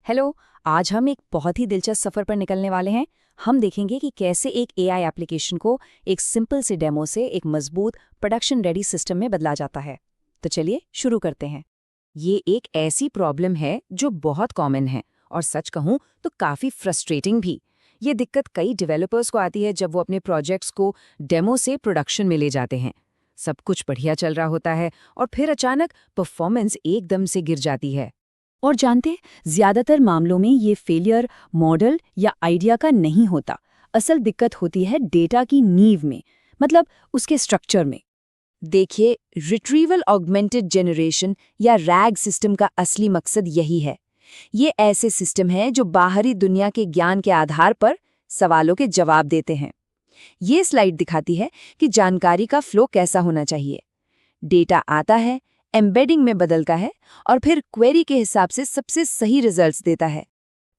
Hello. आज हम एक बहुत ही दिलचस्प सफ़र पर निकलने वाले हैं। हम देखेंगे कि कैसे एक एआई एप्लीकेशन को एक सिंपल से डेमो से एक मजबूत प्रोडक्शन रेडी सिस्टम में बदला जाता है। तो चलिए शुरू करते हैं। ये एक ऐसी प्रॉब्लम है जो बहुत कॉमन है और सच कहूँ तो काफ़ी फ्रस्ट्रेटिंग भी। ये दिक्कत कई डेवलपर्स को आती है जब वो अपने प्रोजेक्ट्स को डेमो से प्रोडक्शन में ले जाते हैं। सब कुछ बढ़िया चल रहा होता है और फिर अचानक परफॉर्मेंस एकदम से गिर जाती है। और जानते, ज्यादातर मामलों में ये फेलियर मॉडल या आइडिया का नहीं होता। असल दिक्कत होती है डेटा की नींव में, मतलब उसके स्ट्रक्चर में। देखिए, रिट्रीवल ऑगमेंटेड जनरेशन या रैग सिस्टम का असली मकसद यही है। ये ऐसे सिस्टम हैं जो बाहरी दुनिया के ज्ञान के आधार पर सवालों के जवाब देते हैं। ये स्लाइड दिखाती है कि जानकारी का फ्लो कैसा होना चाहिए। डेटा आता है, एम्बेडिंग में बदलता है और फिर क्वेरी के हिसाब से सबसे सही रिजल्ट्स देता है।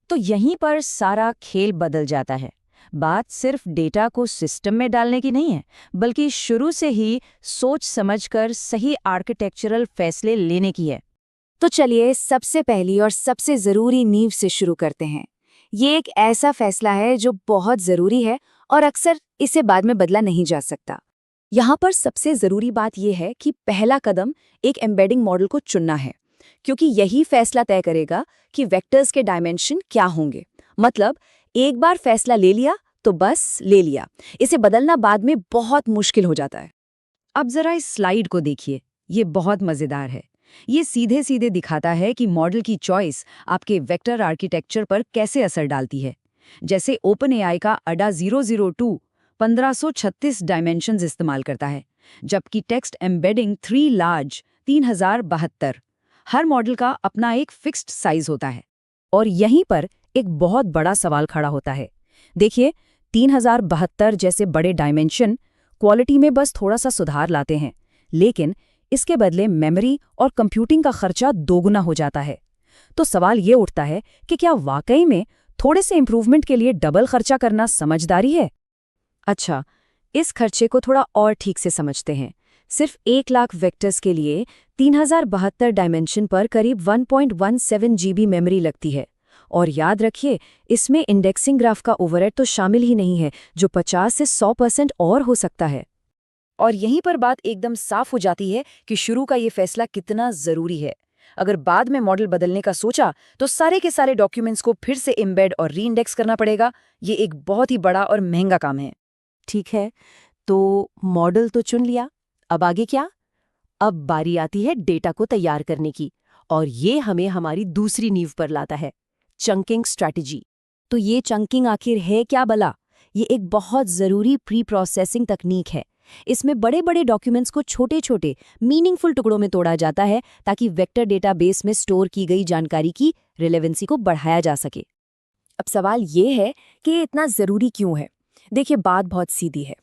तो यहीं पर सारा खेल बदल जाता है। बात सिर्फ डेटा को सिस्टम में डालने की नहीं है, बल्कि शुरू से ही सोच समझकर सही आर्किटेक्चरल फैसले लेने की है। तो चलिए सबसे पहली और सबसे ज़रूरी नींव से शुरू करते हैं। ये एक ऐसा फैसला है जो बहुत ज़रूरी है और अक्सर इसे बाद में बदला नहीं जा सकता। यहाँ पर सबसे ज़रूरी बात यह है कि पहला कदम एक एम्बेडिंग मॉडल को चुनना है, क्योंकि यही फैसला तय करेगा कि वेक्टर्स के डायमेंशन क्या होंगे। मतलब एक बार फैसला ले लिया तो बस ले लिया, इसे बदलना बाद में बहुत मुश्किल हो जाता है। अब ज़रा इस स्लाइड को देखिए, ये बहुत मज़ेदार है। ये सीधे सीधे दिखाता है कि मॉडल की चॉइस आपके वेक्टर आर्किटेक्चर पर कैसे असर डालती है। जैसे ओपन एआई का अडा 002 1536 डायमेंशंस इस्तेमाल करता है, जबकि टेक्स्ट एम्बेडिंग 3 लार्ज 3072। हर मॉडल का अपना एक फिक्स्ड साइज होता है। और यहीं पर एक बहुत बड़ा सवाल खड़ा होता है। देखिए, 3072 जैसे बड़े डायमेंशन क्वालिटी में बस थोड़ा सा सुधार लाते हैं, लेकिन इसके बदले मेमोरी और कंप्यूटिंग का खर्चा दोगुना हो जाता है। तो सवाल ये उठता है कि क्या वाकई में थोड़े से इंप्रूवमेंट के लिए डबल खर्चा करना समझदारी है? अच्छा, इस खर्चे को थोड़ा और ठीक से समझते हैं। सिर्फ 1 लाख वेक्टर्स के लिए 3072 डायमेंशन पर करीब 1.17 GB मेमोरी लगती है। और याद रखिए, इसमें इंडेक्सिंग ग्राफ का ओवरहेड तो शामिल ही नहीं है, जो 50 से 100% और हो सकता है। और यहीं पर बात एकदम साफ हो जाती है कि शुरू का ये फैसला कितना ज़रूरी है। अगर बाद में मॉडल बदलने का सोचा तो सारे के सारे डॉक्यूमेंट्स को फिर से एम्बेड और रीइंडेक्स करना पड़ेगा। ये एक बहुत ही बड़ा और महंगा काम है। ठीक है, तो मॉडल तो चुन लिया, अब आगे क्या? अब बारी आती है डेटा को तैयार करने की, और ये हमें हमारी दूसरी नींव पर लाता है, चंकिंग स्ट्रैटेजी। तो ये चंकिंग आखिर है क्या भला? ये एक बहुत ज़रूरी प्री प्रोसेसिंग तकनीक है। इसमें बड़े बड़े डॉक्यूमेंट्स को छोटे छोटे मीनिंगफुल टुकड़ों में तोड़ा जाता है, ताकि वेक्टर डेटाबेस में स्टोर की गई जानकारी की रिलेवेंसी को बढ़ाया जा सके। अब सवाल ये है कि ये इतना ज़रूरी क्यों है? देखिए, बात बहुत सीधी है।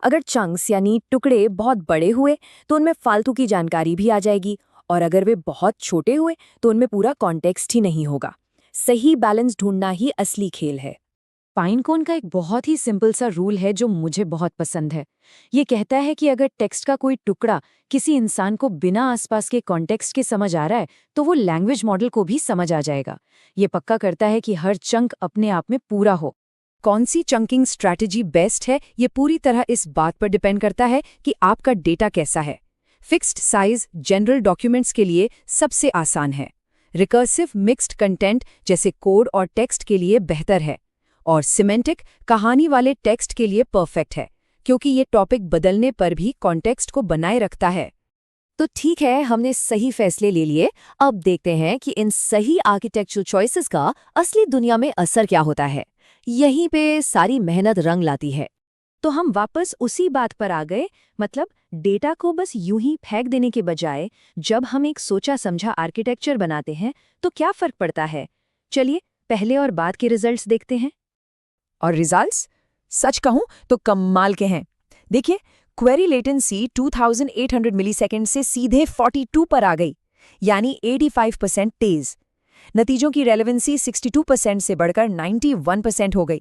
अगर चंक्स यानी टुकड़े बहुत बड़े हुए तो उनमें फालतू की जानकारी भी आ जाएगी, और अगर वे बहुत छोटे हुए तो उनमें पूरा कॉन्टेक्स्ट ही नहीं होगा। सही बैलेंस ढूंढना ही असली खेल है। पाइनकोन का एक बहुत ही सिंपल सा रूल है जो मुझे बहुत पसंद है। ये कहता है कि अगर टेक्स्ट का कोई टुकड़ा किसी इंसान को बिना आसपास के कॉन्टेक्स्ट के समझ आ रहा है, तो वो लैंग्वेज मॉडल को भी समझ आ जाएगा। ये पक्का करता है कि हर चंक अपने आप में पूरा हो। कौन सी चंकिंग स्ट्रैटेजी बेस्ट है, ये पूरी तरह इस बात पर डिपेंड करता है कि आपका डेटा कैसा है। फिक्स्ड साइज जनरल डॉक्यूमेंट्स के लिए सबसे आसान है। रिकर्सिव मिक्स्ड कंटेंट जैसे कोड और टेक्स्ट के लिए बेहतर है। और सिमेंटिक कहानी वाले टेक्स्ट के लिए परफेक्ट है, क्योंकि ये टॉपिक बदलने पर भी कॉन्टेक्स्ट को बनाए रखता है। तो ठीक है, हमने सही फैसले ले लिए। अब देखते हैं कि इन सही आर्किटेक्चरल चॉइसेस का असली दुनिया में असर क्या होता है। यहीं पे सारी मेहनत रंग लाती है। तो हम वापस उसी बात पर आ गए, मतलब डेटा को बस यूं ही फेंक देने के बजाय जब हम एक सोचा समझा आर्किटेक्चर बनाते हैं तो क्या फर्क पड़ता है। चलिए पहले और बाद के रिजल्ट्स देखते हैं। और रिजल्ट्स सच कहूं तो कमाल के हैं। देखिए, क्वेरी लेटेंसी 2800 मिलीसेकंड से सीधे 42 पर आ गई, यानी 85% तेज। नतीजों की रेलेवेंसी 62% से बढ़कर 91% हो गई।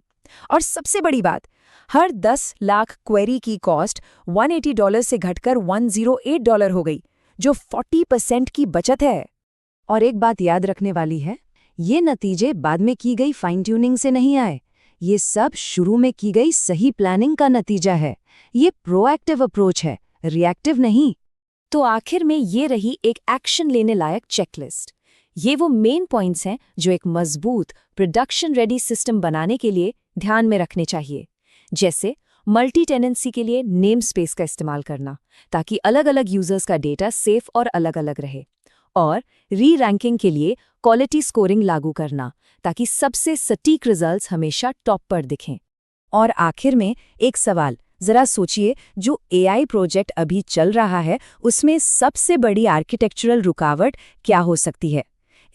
और सबसे बड़ी बात, हर 10 लाख क्वेरी की कॉस्ट $180 से घटकर $108 हो गई, जो 40% की बचत है। और एक बात याद रखने वाली है, ये नतीजे बाद में की गई फाइन ट्यूनिंग से नहीं आए। ये सब शुरू में की गई सही प्लानिंग का नतीजा है। ये प्रोएक्टिव अप्रोच है, रिएक्टिव नहीं। तो आखिर में ये रही एक एक्शन लेने लायक चेकलिस्ट। ये वो मेन पॉइंट्स हैं जो एक मजबूत प्रोडक्शन रेडी सिस्टम बनाने के लिए ध्यान में रखने चाहिए। जैसे मल्टी टेनेंसी के लिए नेम स्पेस का इस्तेमाल करना ताकि अलग अलग यूजर्स का डेटा सेफ और अलग अलग रहे, और री रैंकिंग के लिए क्वालिटी स्कोरिंग लागू करना ताकि सबसे सटीक रिजल्ट्स हमेशा टॉप पर दिखें। और आखिर में एक सवाल, जरा सोचिए, जो एआई प्रोजेक्ट अभी चल रहा है उसमें सबसे बड़ी आर्किटेक्चरल रुकावट क्या हो सकती है?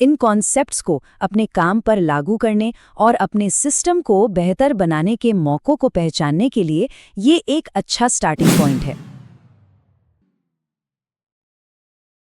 इन कॉन्सेप्ट्स को अपने काम पर लागू करने और अपने सिस्टम को बेहतर बनाने के मौकों को पहचानने के लिए ये एक अच्छा स्टार्टिंग पॉइंट है।